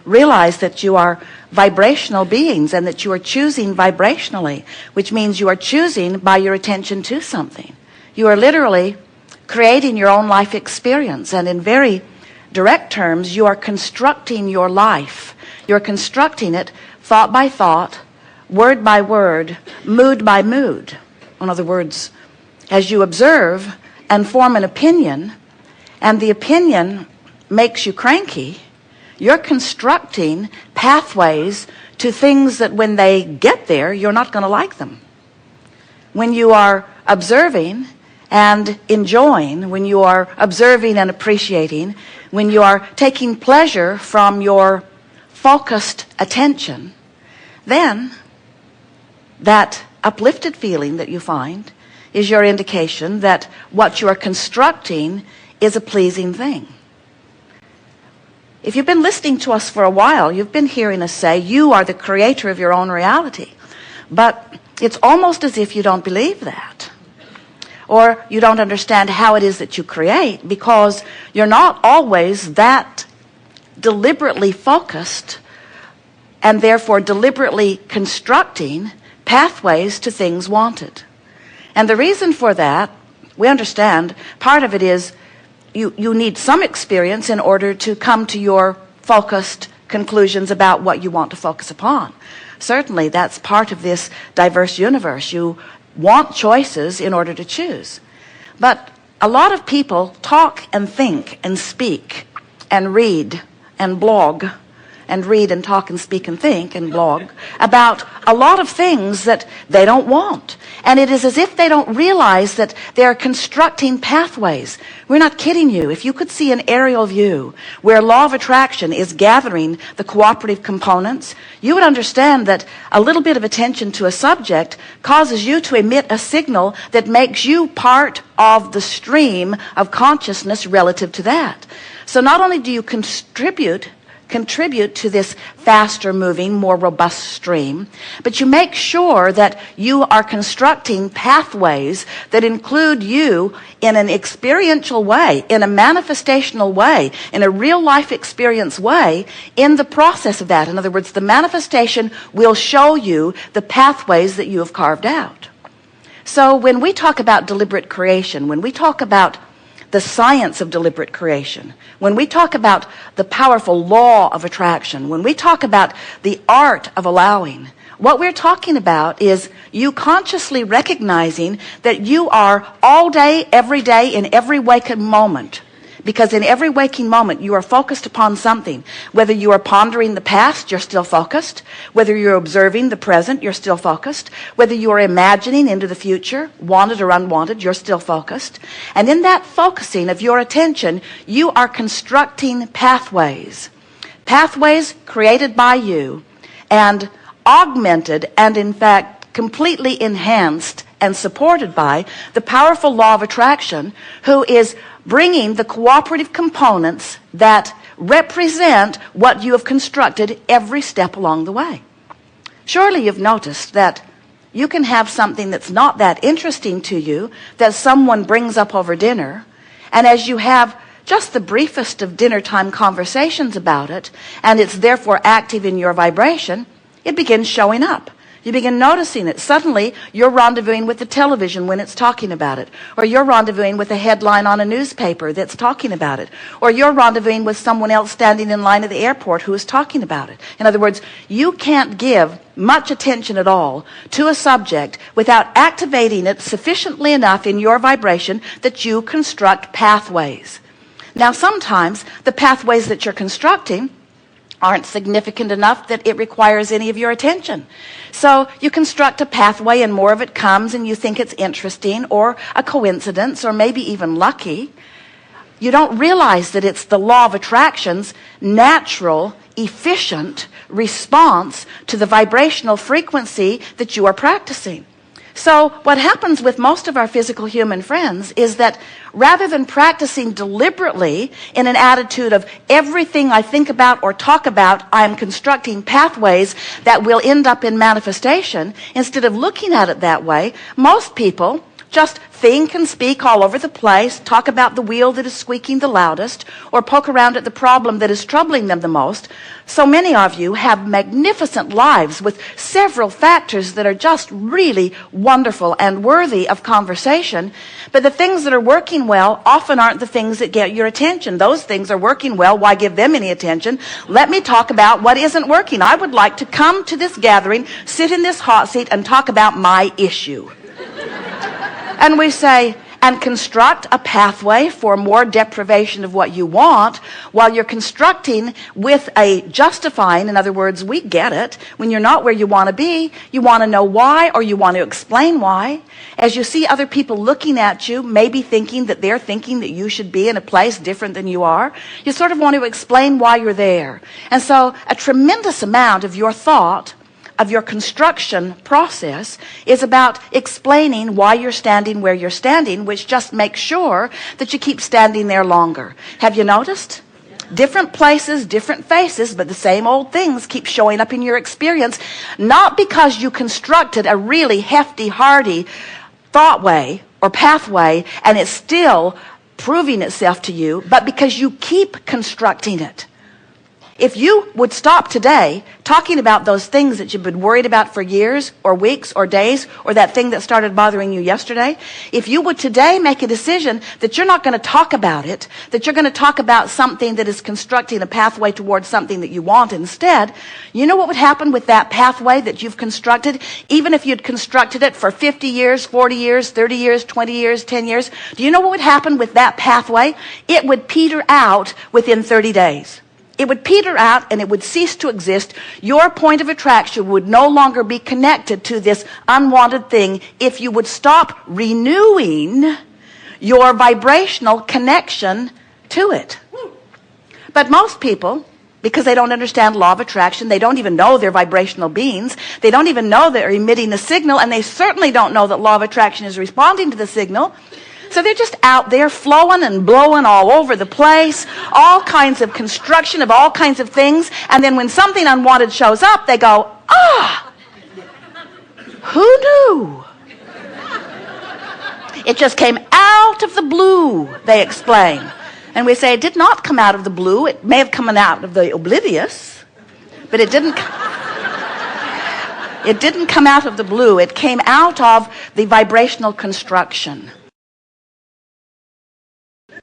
realize that you are vibrational beings and that you are choosing vibrationally, which means you are choosing by your attention to something. You are literally creating your own life experience, and in very direct terms, you are constructing your life. You're constructing it thought by thought, word by word, mood by mood. In other words, as you observe and form an opinion, and the opinion makes you cranky, you're constructing pathways to things that when they get there, you're not going to like them. When you are observing and enjoying, when you are observing and appreciating, when you are taking pleasure from your focused attention, then that uplifted feeling that you find is your indication that what you are constructing is a pleasing thing. If you've been listening to us for a while, you've been hearing us say you are the creator of your own reality. But it's almost as if you don't believe that, or you don't understand how it is that you create, because you're not always that deliberately focused and therefore deliberately constructing pathways to things wanted. And the reason for that, we understand, part of it is you need some experience in order to come to your focused conclusions about what you want to focus upon. Certainly, that's part of this diverse universe. You want choices in order to choose. But a lot of people talk and think and speak and read and blog and read and talk and speak and think and blog about a lot of things that they don't want. And it is as if they don't realize that they're constructing pathways. We're not kidding you. If you could see an aerial view where law of attraction is gathering the cooperative components, you would understand that a little bit of attention to a subject causes you to emit a signal that makes you part of the stream of consciousness relative to that. So not only do you contribute to this faster moving, more robust stream, but you make sure that you are constructing pathways that include you in an experiential way, in a manifestational way, in a real life experience way in the process of that. In other words, the manifestation will show you the pathways that you have carved out. So when we talk about deliberate creation, when we talk about the science of deliberate creation, when we talk about the powerful law of attraction, when we talk about the art of allowing, what we're talking about is you consciously recognizing that you are all day, every day, in every waking moment. Because in every waking moment, you are focused upon something. Whether you are pondering the past, you're still focused. Whether you're observing the present, you're still focused. Whether you are imagining into the future, wanted or unwanted, you're still focused. And in that focusing of your attention, you are constructing pathways. Pathways created by you and augmented and, in fact, completely enhanced and supported by the powerful law of attraction, who is bringing the cooperative components that represent what you have constructed every step along the way. Surely you've noticed that you can have something that's not that interesting to you that someone brings up over dinner, and as you have just the briefest of dinner time conversations about it, and it's therefore active in your vibration, it begins showing up. You begin noticing it. Suddenly, you're rendezvousing with the television when it's talking about it. Or you're rendezvousing with a headline on a newspaper that's talking about it. Or you're rendezvousing with someone else standing in line at the airport who is talking about it. In other words, you can't give much attention at all to a subject without activating it sufficiently enough in your vibration that you construct pathways. Now, sometimes the pathways that you're constructing aren't significant enough that it requires any of your attention. So you construct a pathway and more of it comes and you think it's interesting or a coincidence or maybe even lucky. You don't realize that it's the law of attraction's natural, efficient response to the vibrational frequency that you are practicing. So what happens with most of our physical human friends is that rather than practicing deliberately in an attitude of everything I think about or talk about, I'm constructing pathways that will end up in manifestation, instead of looking at it that way, most people just think and speak all over the place, talk about the wheel that is squeaking the loudest, or poke around at the problem that is troubling them the most. So many of you have magnificent lives with several factors that are just really wonderful and worthy of conversation. But the things that are working well often aren't the things that get your attention. Those things are working well. Why give them any attention? Let me talk about what isn't working. I would like to come to this gathering, sit in this hot seat, and talk about my issue. And we say, and construct a pathway for more deprivation of what you want, while you're constructing with a justifying. In other words, we get it. When you're not where you want to be, you want to know why, or you want to explain why. As you see other people looking at you, maybe thinking that they're thinking that you should be in a place different than you are, you sort of want to explain why you're there. And so a tremendous amount of your thought, of your construction process, is about explaining why you're standing where you're standing, which just makes sure that you keep standing there longer. Have you noticed? Different places, different faces, but the same old things keep showing up in your experience, not because you constructed a really hefty, hardy thought way or pathway and it's still proving itself to you, but because you keep constructing it. If you would stop today talking about those things that you've been worried about for years or weeks or days, or that thing that started bothering you yesterday, if you would today make a decision that you're not going to talk about it, that you're going to talk about something that is constructing a pathway towards something that you want instead, you know what would happen with that pathway that you've constructed? Even if you'd constructed it for 50 years, 40 years, 30 years, 20 years, 10 years, do you know what would happen with that pathway? It would peter out within 30 days. It would peter out and it would cease to exist. Your point of attraction would no longer be connected to this unwanted thing if you would stop renewing your vibrational connection to it. But most people, because they don't understand law of attraction, they don't even know they're vibrational beings, they don't even know they're emitting a signal, and they certainly don't know that law of attraction is responding to the signal. So they're just out there flowing and blowing all over the place, all kinds of construction of all kinds of things. And then when something unwanted shows up, they go, who knew? It just came out of the blue, they explain. And we say, it did not come out of the blue. It may have come out of the oblivious, but it didn't come out of the blue. It came out of the vibrational construction.